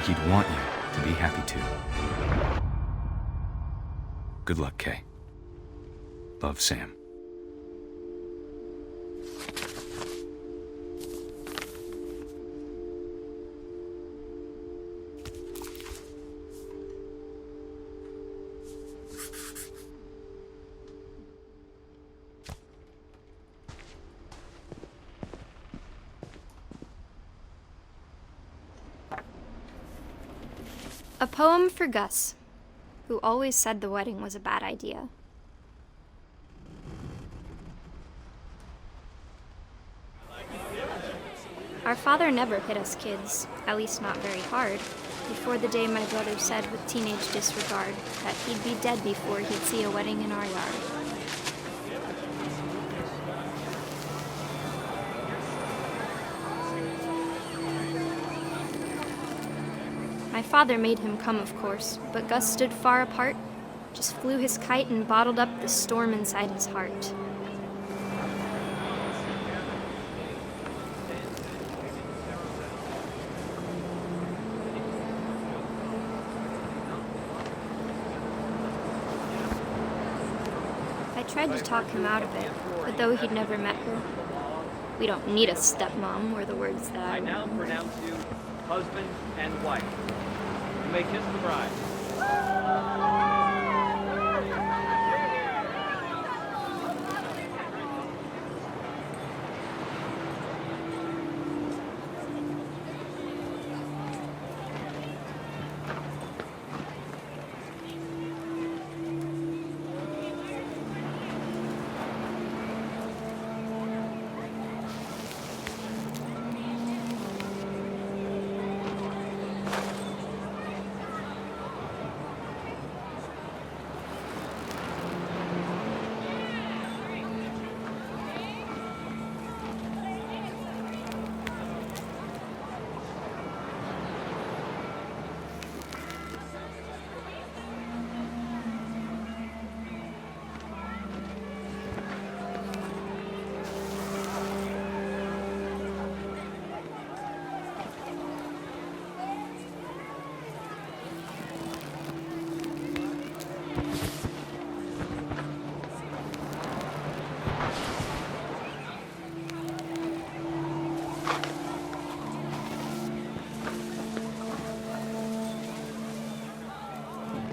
he'd want you to be happy too. Good luck, Kay. Love, Sam. A poem for Gus, who always said the wedding was a bad idea. Our father never hit us kids, at least not very hard, before the day my brother said with teenage disregard that he'd be dead before he'd see a wedding in our yard. My father made him come, of course, but Gus stood far apart, just flew his kite and bottled up the storm inside his heart. I tried to talk him out of it, but though he'd never met her, "We don't need a stepmom," were the words that I now pronounce you husband and wife. You may kiss the bride.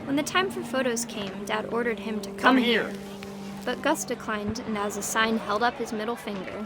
When the time for photos came, Dad ordered him to come here. But Gus declined, and as a sign held up his middle finger.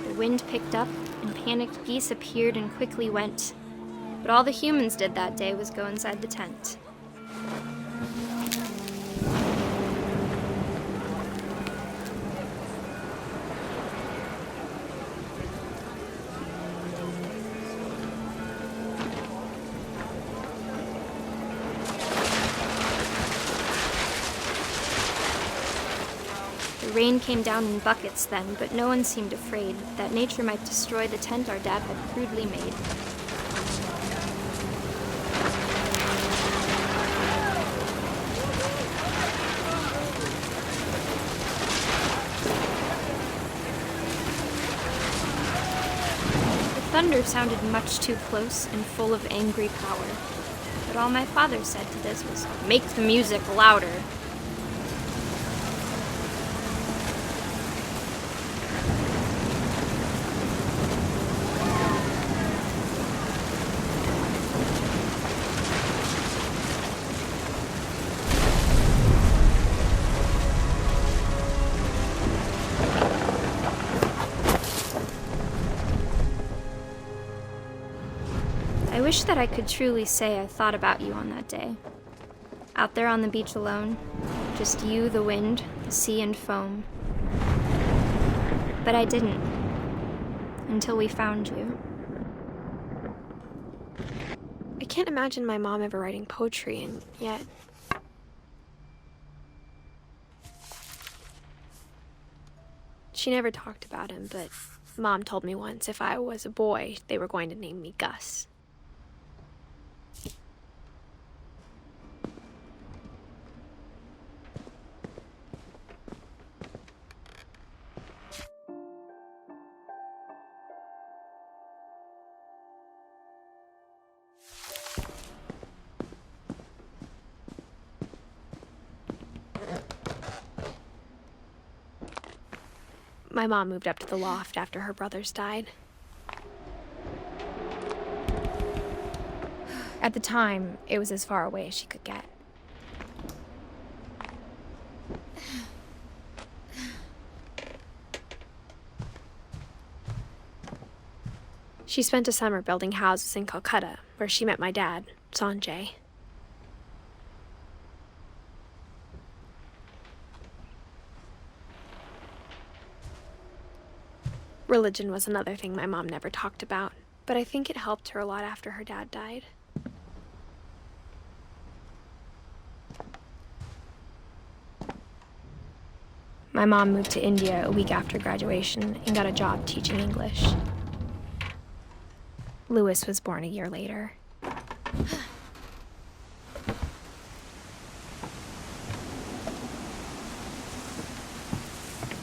The wind picked up, and panicked geese appeared and quickly went. But all the humans did that day was go inside the tent. The rain came down in buckets then, but no one seemed afraid that nature might destroy the tent our dad had crudely made. The thunder sounded much too close and full of angry power, but all my father said to this was, "Make the music louder." I wish that I could truly say I thought about you on that day. Out there on the beach alone, just you, the wind, the sea, and foam. But I didn't. Until we found you. I can't imagine my mom ever writing poetry, and yet... She never talked about him, but Mom told me once if I was a boy, they were going to name me Gus. My mom moved up to the loft after her brothers died. At the time, it was as far away as she could get. She spent a summer building houses in Calcutta, where she met my dad, Sanjay. Religion was another thing my mom never talked about, but I think it helped her a lot after her dad died. My mom moved to India a week after graduation and got a job teaching English. Lewis was born a year later.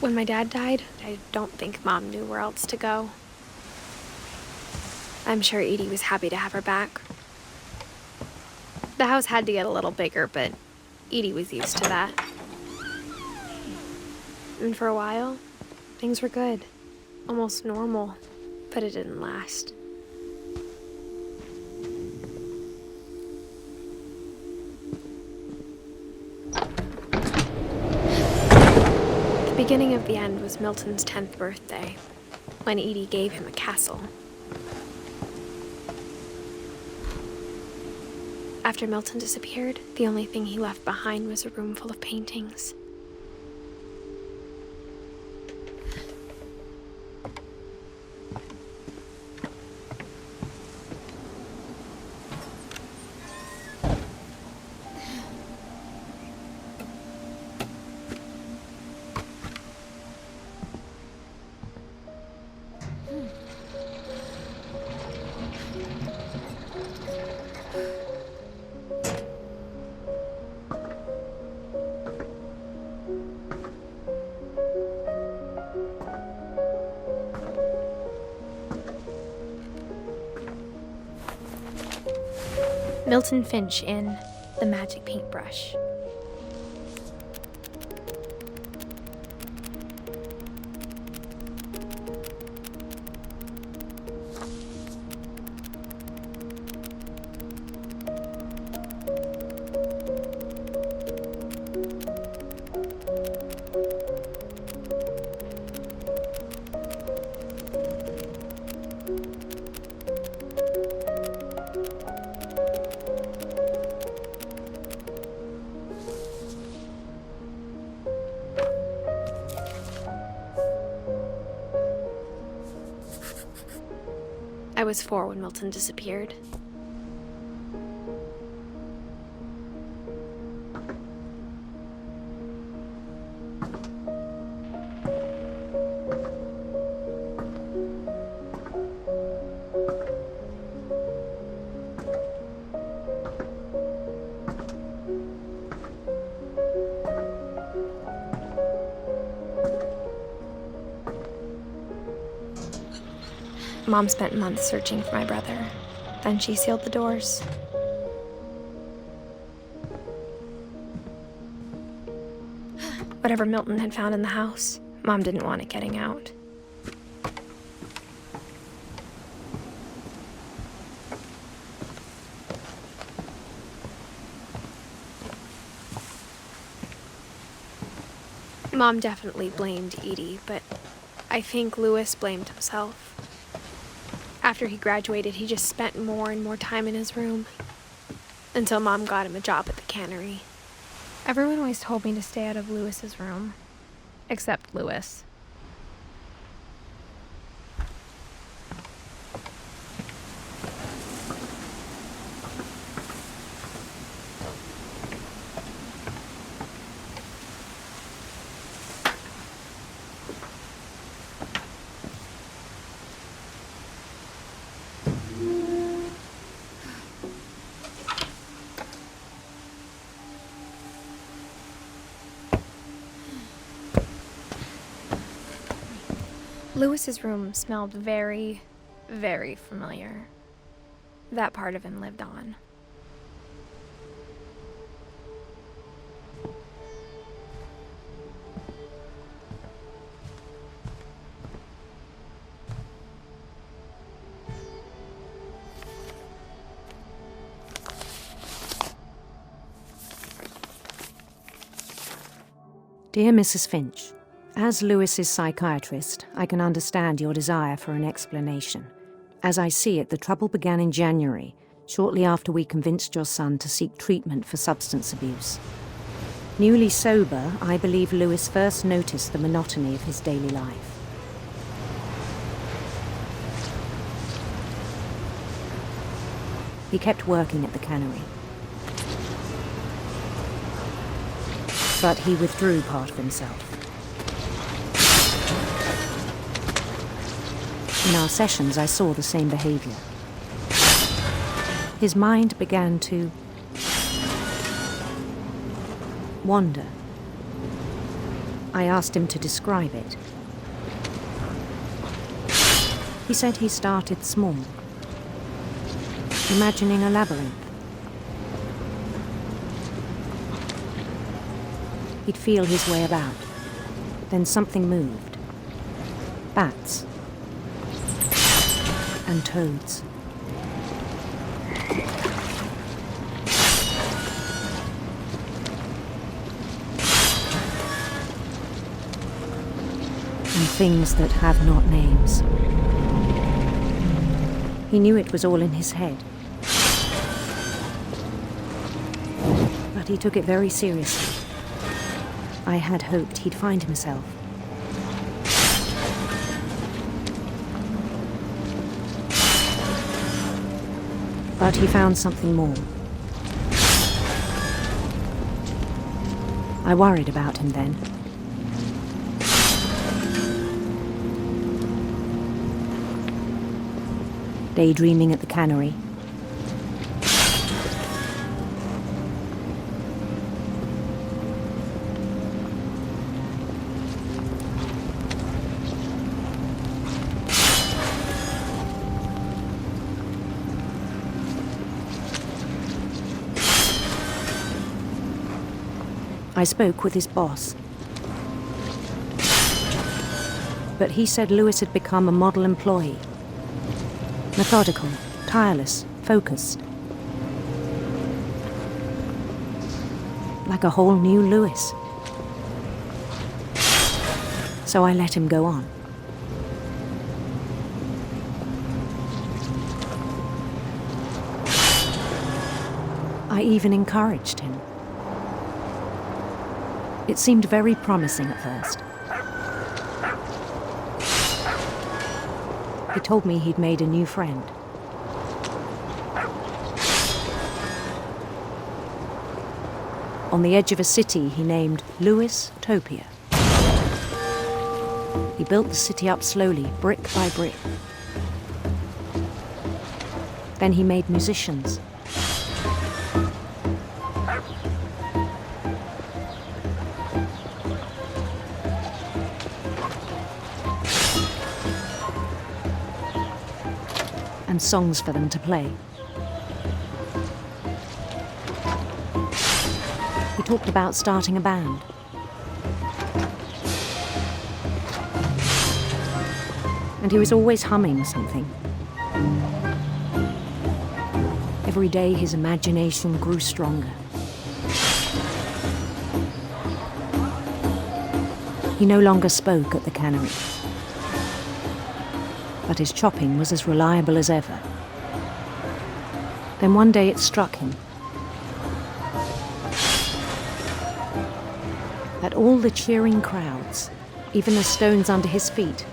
When my dad died, I don't think Mom knew where else to go. I'm sure Edie was happy to have her back. The house had to get a little bigger, but Edie was used to that. And for a while, things were good. Almost normal, but it didn't last. The beginning of the end was Milton's 10th birthday, when Edie gave him a castle. After Milton disappeared, the only thing he left behind was a room full of paintings. Milton Finch in The Magic Paintbrush. I was 4 when Milton disappeared. Mom spent months searching for my brother. Then she sealed the doors. Whatever Milton had found in the house, Mom didn't want it getting out. Mom definitely blamed Edie, but I think Lewis blamed himself. After he graduated, he just spent more and more time in his room, until Mom got him a job at the cannery. Everyone always told me to stay out of Lewis's room, except Lewis. Lewis's room smelled very, very familiar. That part of him lived on. Dear Mrs. Finch, as Lewis's psychiatrist, I can understand your desire for an explanation. As I see it, the trouble began in January, shortly after we convinced your son to seek treatment for substance abuse. Newly sober, I believe Lewis first noticed the monotony of his daily life. He kept working at the cannery, but he withdrew part of himself. In our sessions, I saw the same behavior. His mind began to wander. I asked him to describe it. He said he started small, imagining a labyrinth. He'd feel his way about. Then something moved. Bats. And toads. And things that have not names. He knew it was all in his head. But he took it very seriously. I had hoped he'd find himself. But he found something more. I worried about him then. Daydreaming at the cannery. I spoke with his boss. But he said Lewis had become a model employee. Methodical, tireless, focused. Like a whole new Lewis. So I let him go on. I even encouraged him. It seemed very promising at first. He told me he'd made a new friend. On the edge of a city he named Lewis-topia. He built the city up slowly, brick by brick. Then he made musicians. And songs for them to play. He talked about starting a band. And he was always humming something. Every day his imagination grew stronger. He no longer spoke at the cannery. But his chopping was as reliable as ever. Then one day it struck him that all the cheering crowds, even the stones under his feet,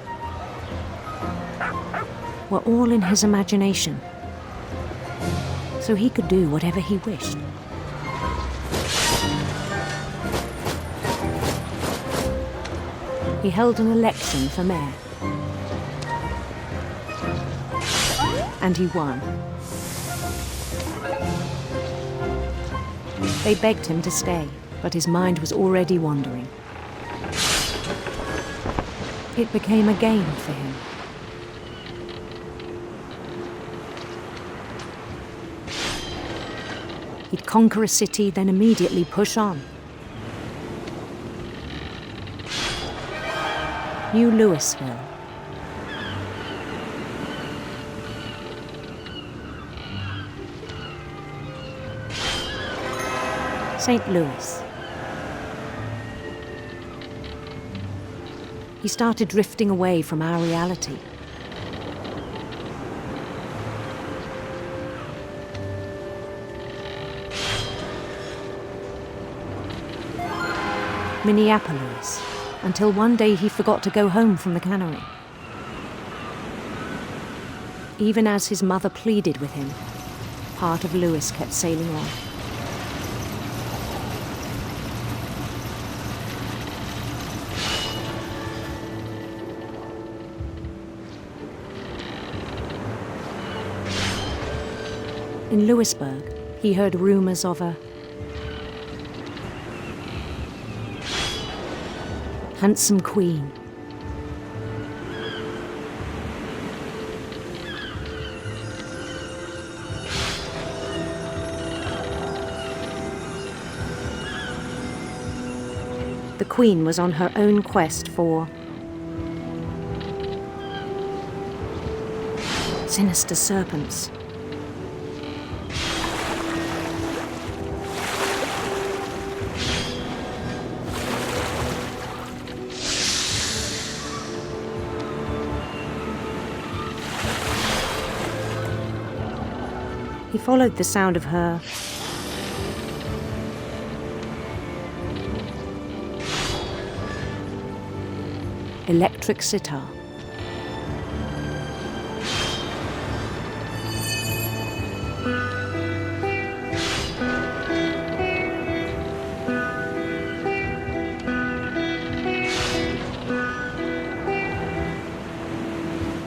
were all in his imagination, so he could do whatever he wished. He held an election for mayor. And he won. They begged him to stay, but his mind was already wandering. It became a game for him. He'd conquer a city, then immediately push on. New Louisville. St. Louis. He started drifting away from our reality. Minneapolis, until one day he forgot to go home from the cannery. Even as his mother pleaded with him, part of Louis kept sailing on. In Louisburg, he heard rumors of a handsome queen. The queen was on her own quest for sinister serpents. He followed the sound of her electric sitar.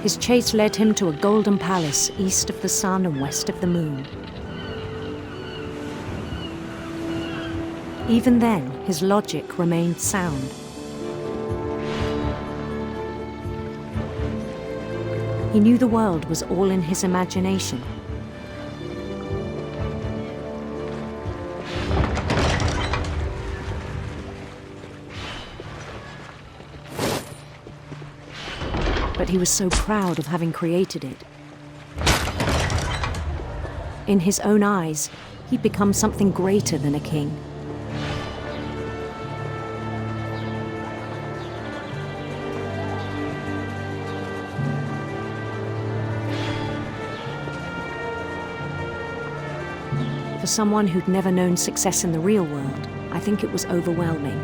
His chase led him to a golden palace east of the sun and west of the moon. Even then, his logic remained sound. He knew the world was all in his imagination. But he was so proud of having created it. In his own eyes, he'd become something greater than a king. For someone who'd never known success in the real world, I think it was overwhelming.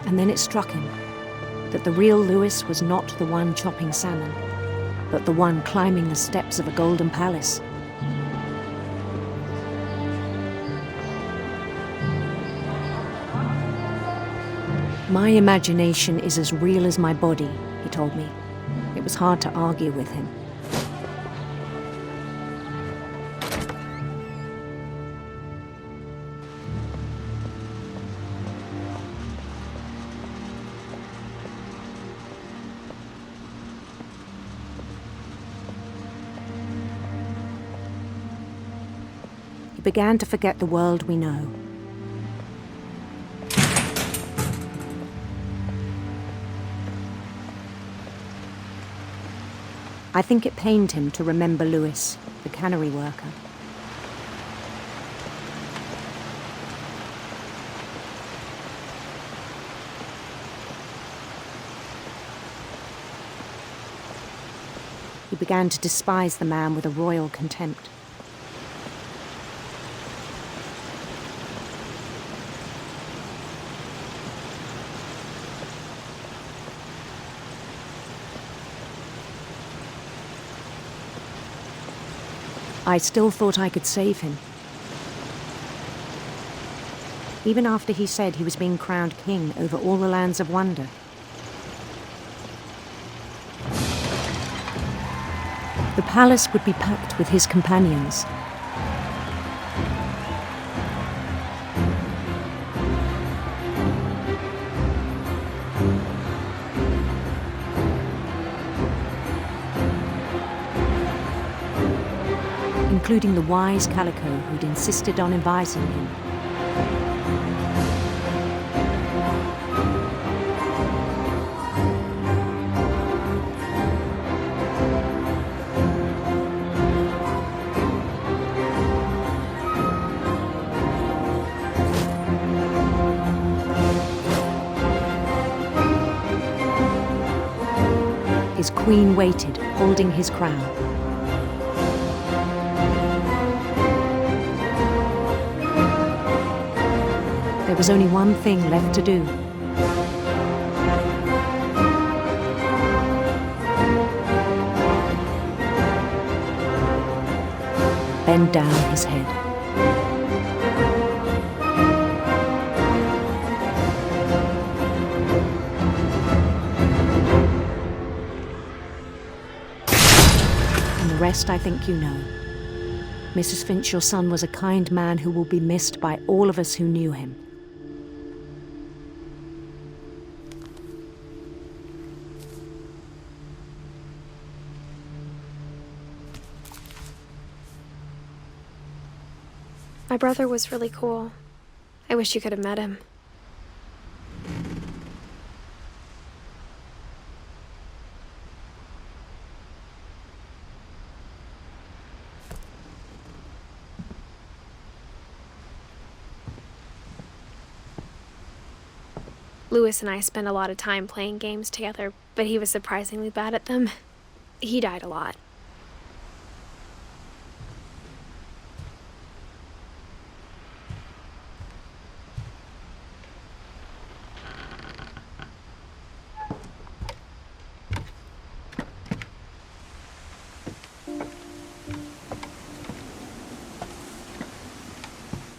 And then it struck him that the real Louis was not the one chopping salmon, but the one climbing the steps of a golden palace. My imagination is as real as my body, he told me. It was hard to argue with him. Began to forget the world we know. I think it pained him to remember Louis, the cannery worker. He began to despise the man with a royal contempt. I still thought I could save him. Even after he said he was being crowned king over all the lands of wonder. The palace would be packed with his companions. including the wise Calico who'd insisted on advising him. His queen waited, holding his crown. There was only one thing left to do. Bend down his head. The rest I think you know. Mrs. Finch, your son was a kind man who will be missed by all of us who knew him. My brother was really cool. I wish you could have met him. Lewis and I spent a lot of time playing games together, but he was surprisingly bad at them. He died a lot.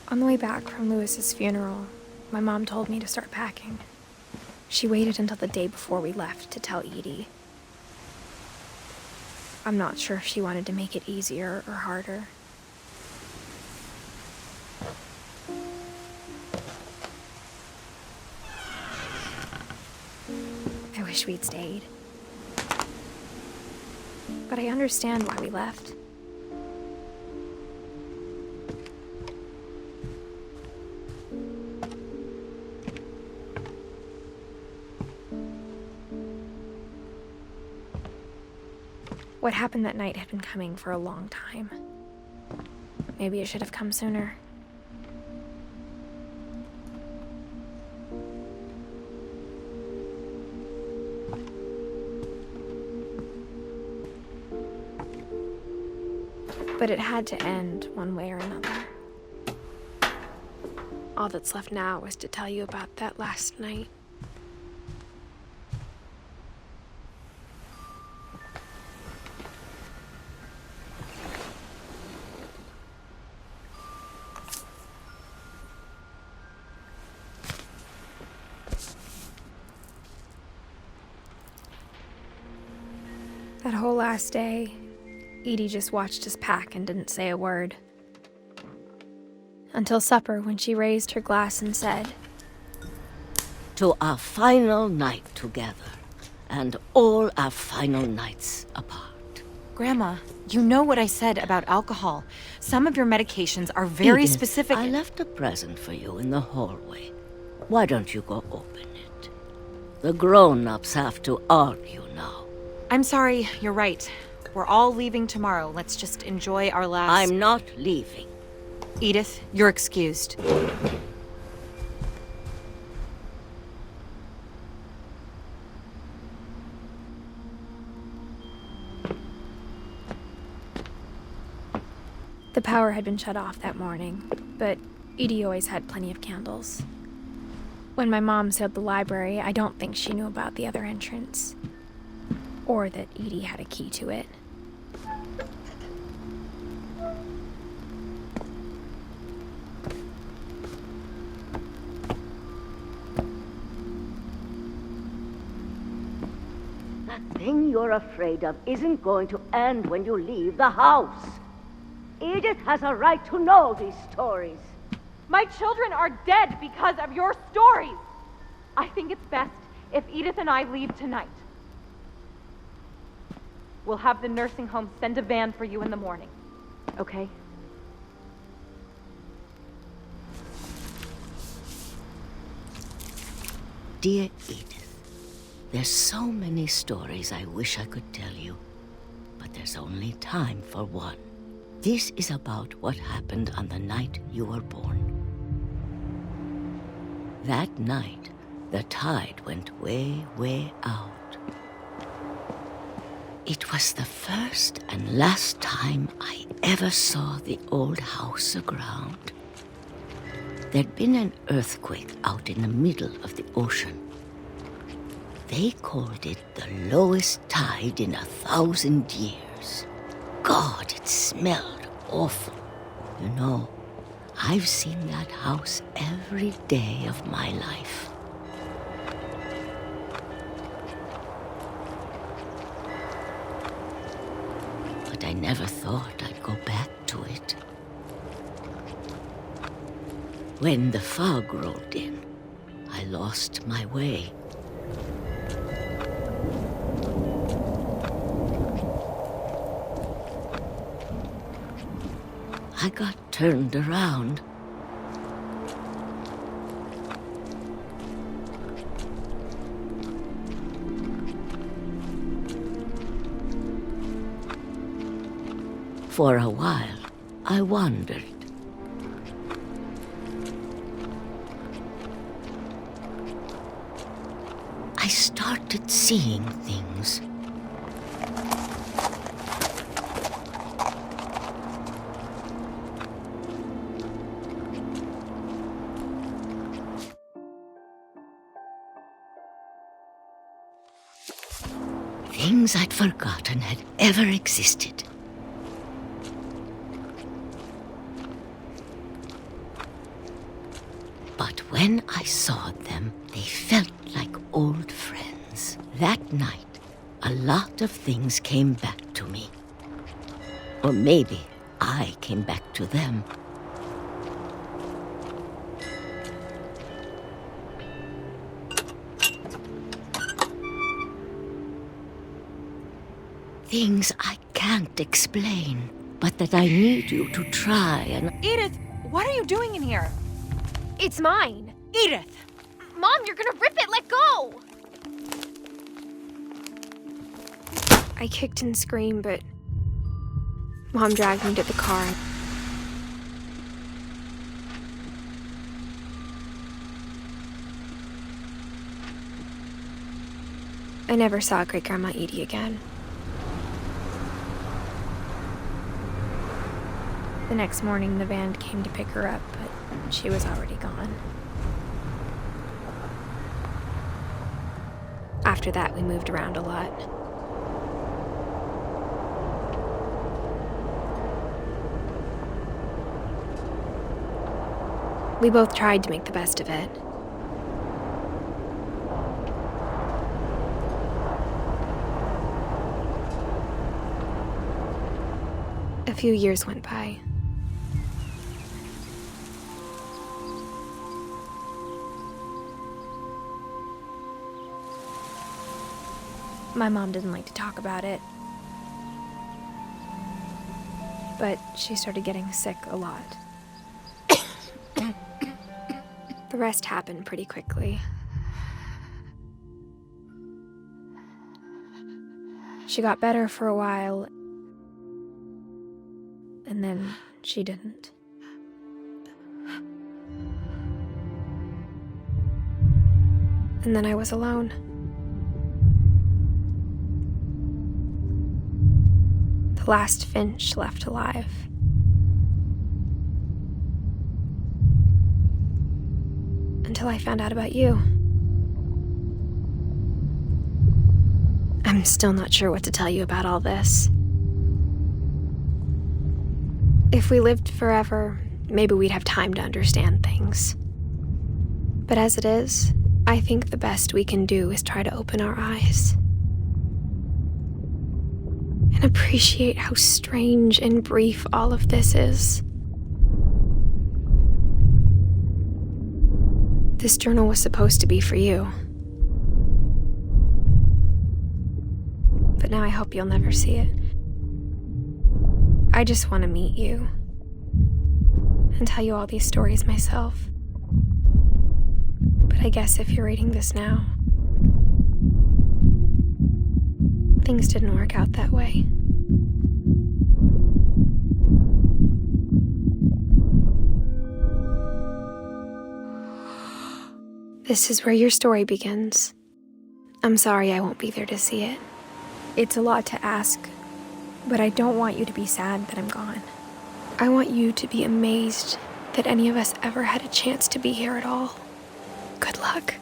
On the way back from Lewis's funeral, my mom told me to start packing. She waited until the day before we left to tell Edie. I'm not sure if she wanted to make it easier or harder. I wish we'd stayed. But I understand why we left. What happened that night had been coming for a long time. Maybe it should have come sooner. But it had to end one way or another. All that's left now is to tell you about that last night. That whole last day, Edie just watched us pack and didn't say a word. Until supper, when she raised her glass and said, "To our final night together, and all our final nights apart." Grandma, you know what I said about alcohol. Some of your medications are very Edith, specific. I left a present for you in the hallway. Why don't you go open it? The grown-ups have to argue now. I'm sorry, you're right. We're all leaving tomorrow. Let's just enjoy our last... I'm not leaving. Edith, you're excused. The power had been shut off that morning, but Edie always had plenty of candles. When my mom sealed the library, I don't think she knew about the other entrance. Or that Edie had a key to it. That thing you're afraid of isn't going to end when you leave the house. Edith has a right to know these stories. My children are dead because of your stories. I think it's best if Edith and I leave tonight. We'll have the nursing home send a van for you in the morning. okay? Dear Edith, there's so many stories I wish I could tell you, but there's only time for one. This is about what happened on the night you were born. That night, the tide went way, way out. It was the first and last time I ever saw the old house aground. There'd been an earthquake out in the middle of the ocean. They called it the lowest tide in 1,000 years. God, it smelled awful. You know, I've seen that house every day of my life. But I never thought I'd go back to it. When the fog rolled in, I lost my way. I got turned around. For a while, I wandered. I started seeing things. Things I'd forgotten had ever existed. But when I saw them, they felt like old friends. That night, a lot of things came back to me. Or maybe I came back to them. Things I can't explain, but that I need you to try and... Edith, what are you doing in here? It's mine. Edith! Mom, you're gonna rip it! Let go! I kicked and screamed, but Mom dragged me to the car. I never saw Great-Grandma Edie again. The next morning, the van came to pick her up, but she was already gone. After that, we moved around a lot. We both tried to make the best of it. A few years went by. My mom didn't like to talk about it, but she started getting sick a lot. The rest happened pretty quickly. She got better for a while, and then she didn't. And then I was alone. The last Finch left alive. Until I found out about you. I'm still not sure what to tell you about all this. If we lived forever, maybe we'd have time to understand things. But as it is, I think the best we can do is try to open our eyes. And appreciate how strange and brief all of this is. This journal was supposed to be for you. But now I hope you'll never see it. I just want to meet you and tell you all these stories myself. But I guess if you're reading this now, things didn't work out that way. This is where your story begins. I'm sorry I won't be there to see it. It's a lot to ask, but I don't want you to be sad that I'm gone. I want you to be amazed that any of us ever had a chance to be here at all. Good luck.